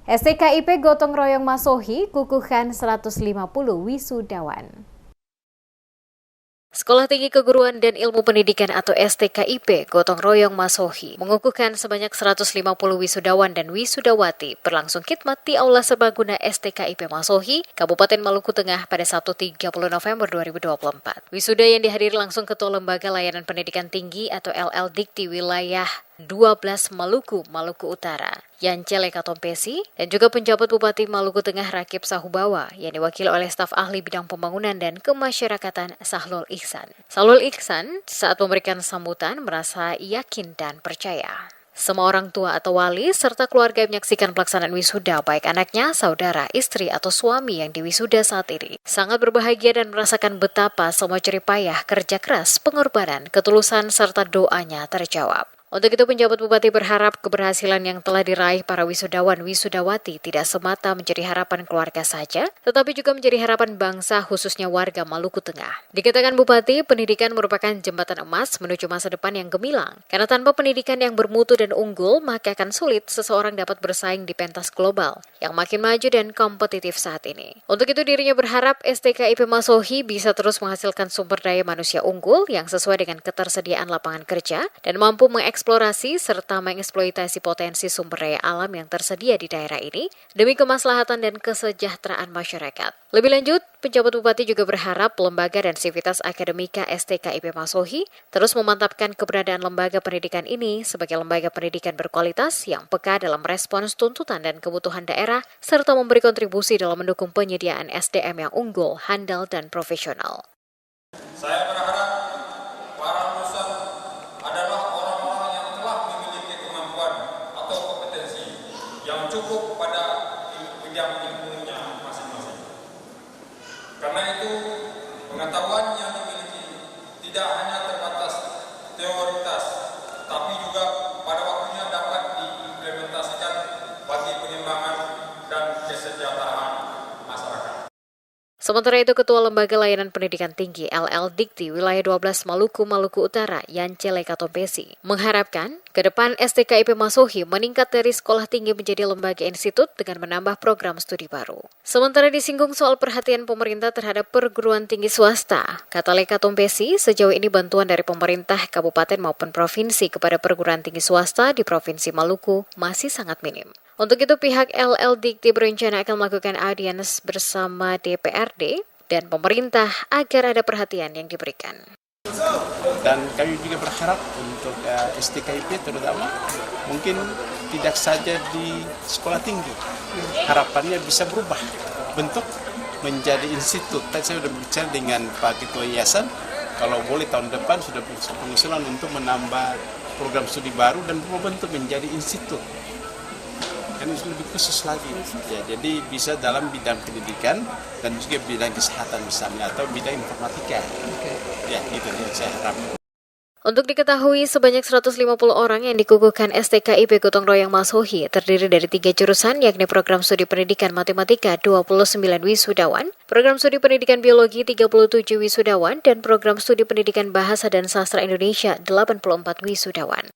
STKIP gotong royong Masohi kukuhkan 150 wisudawan. Sekolah Tinggi Keguruan dan Ilmu Pendidikan atau STKIP gotong royong Masohi mengukuhkan sebanyak 150 wisudawan dan wisudawati berlangsung khidmat di Aula Serbaguna STKIP Masohi, Kabupaten Maluku Tengah pada Sabtu 30 November 2024. Wisuda yang dihadiri langsung Ketua Lembaga Layanan Pendidikan Tinggi atau LL Dikti Wilayah 12 Maluku Utara, Yance Lekatompesi, dan juga penjabat Bupati Maluku Tengah Rakib Sahubawa yang diwakili oleh staf ahli bidang pembangunan dan kemasyarakatan Sahlul Ihsan. Sahlul Ihsan saat memberikan sambutan merasa yakin dan percaya. Semua orang tua atau wali serta keluarga yang menyaksikan pelaksanaan wisuda, baik anaknya, saudara, istri, atau suami yang diwisuda saat ini, sangat berbahagia dan merasakan betapa semua jerih payah, kerja keras, pengorbanan, ketulusan, serta doanya terjawab. Untuk itu, penjabat Bupati berharap keberhasilan yang telah diraih para wisudawan wisudawati tidak semata menjadi harapan keluarga saja, tetapi juga menjadi harapan bangsa khususnya warga Maluku Tengah. Dikatakan Bupati, pendidikan merupakan jembatan emas menuju masa depan yang gemilang. Karena tanpa pendidikan yang bermutu dan unggul, maka akan sulit seseorang dapat bersaing di pentas global yang makin maju dan kompetitif saat ini. Untuk itu, dirinya berharap STKIP Masohi bisa terus menghasilkan sumber daya manusia unggul yang sesuai dengan ketersediaan lapangan kerja dan mampu mengeksplorasi serta mengeksploitasi potensi sumber daya alam yang tersedia di daerah ini demi kemaslahatan dan kesejahteraan masyarakat. Lebih lanjut, penjabat Bupati juga berharap lembaga dan sivitas akademika STKIP Masohi terus memantapkan keberadaan lembaga pendidikan ini sebagai lembaga pendidikan berkualitas yang peka dalam respons tuntutan dan kebutuhan daerah serta memberi kontribusi dalam mendukung penyediaan SDM yang unggul, handal, dan profesional. Saya berharap para lulusan adalah orang-orang yang telah memiliki kemampuan atau kompetensi yang cukup pada bidang ilmunya masing-masing. Karena itu, pengetahuan yang dimiliki tidak hanya terbatas teoritas, tapi juga pada waktunya dapat diimplementasikan bagi pengembangan dan kesejahteraan masyarakat. Sementara itu, Ketua Lembaga Layanan Pendidikan Tinggi LL Dikti Wilayah 12 Maluku Utara, Yance Lekatompesi, mengharapkan ke depan STKIP Masohi meningkat dari sekolah tinggi menjadi lembaga institut dengan menambah program studi baru. Sementara disinggung soal perhatian pemerintah terhadap perguruan tinggi swasta, kata Lekatompesi, sejauh ini bantuan dari pemerintah kabupaten maupun provinsi kepada perguruan tinggi swasta di Provinsi Maluku masih sangat minim. Untuk itu, pihak LL Dikti berencana akan melakukan audiens bersama DPRD dan pemerintah agar ada perhatian yang diberikan. Dan kami juga berharap untuk STKIP terutama mungkin tidak saja di sekolah tinggi. Harapannya bisa berubah bentuk menjadi institut. Tadi saya sudah bicara dengan Pak Ketua Yayasan, kalau boleh tahun depan sudah pengusulan untuk menambah program studi baru dan membentuk menjadi institut. Kan lebih khusus lagi, ya, jadi bisa dalam bidang pendidikan dan juga bidang kesehatan misalnya atau bidang informatika. Ya, itu yang saya harapkan. Untuk diketahui, sebanyak 150 orang yang dikukuhkan STKIP Gotong Royong Masohi terdiri dari 3 jurusan, yakni program studi pendidikan matematika 29 wisudawan, program studi pendidikan biologi 37 wisudawan, dan program studi pendidikan bahasa dan sastra Indonesia 84 wisudawan.